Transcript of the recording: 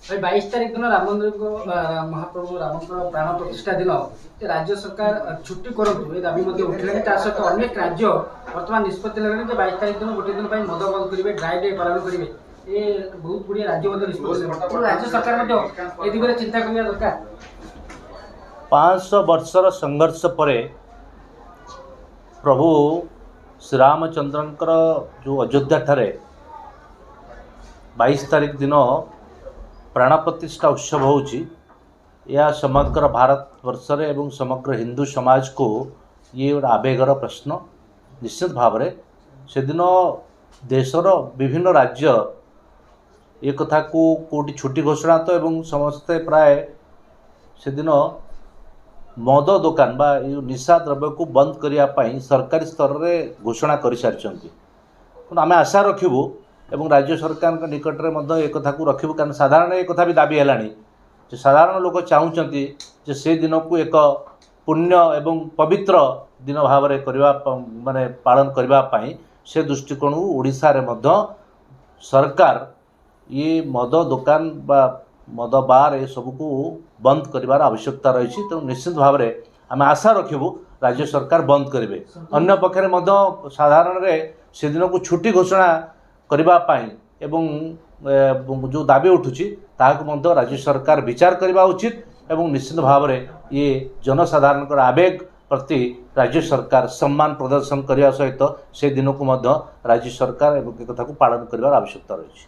भाई 22 तारीख दिन राम मंदिर को महाप्रभु राम प्राण प्रतिष्ठा दिन राज्य सरकार छुट्टी करतु दाबी उठे सहित अनेक राज्य बर्तमान निष्पत्ति लगे 22 तारीख दिन गोटे दिन मद बंद करेंगे ड्राई डे पालन करेंगे ये बहुत गुड़िया राज्य निष्पत्ति राज्य सरकार दिगरे चिंता करने दरकार 500 वर्षर संघर्ष पर प्रभु श्री रामचंद्रंकर जो अयोध्या ठारे 22 तारीख दिन प्राण प्रतिष्ठा उत्सव होउची या समग्र भारत वर्ष रे एवं समग्र हिंदू समाज को ये गोटे आवेगर प्रश्न निश्चित भाव में से दिन देशर विभिन्न राज्य ये कथा को कोटी छुट्टी घोषणा तो एवं समस्ते प्राय से दिन मद दुकान बा निशा द्रव्य को बंद करने सरकारी स्तर में घोषणा कर सारी आम आशा रखू एवं राज्य सरकार निकट में एक कथा को रखू कारण साधारण एक कथा भी दाबी है साधारण लोग चाहते से दिन को एक पुण्य एवं पवित्र दिन भाव माने पालन करने से दृष्टिकोण ओडिशा रे मध्य सरकार ये मद दुकान बा मद बार ये सब को बंद कर आवश्यकता रही तेणु निश्चित भाव में आम आशा रखू राज्य सरकार बंद करेंगे अन्य पक्षे साधारण से दिन को छुट्टी घोषणा करने एवं जो दाबी उठुची ताकू राज्य सरकार विचार करने उचित एवं निश्चित भाव में ये जनसाधारण आवेग प्रति राज्य सरकार सम्मान प्रदर्शन करने सहित से दिन को राज्य सरकार एक कथा को पालन कर आवश्यकता रही।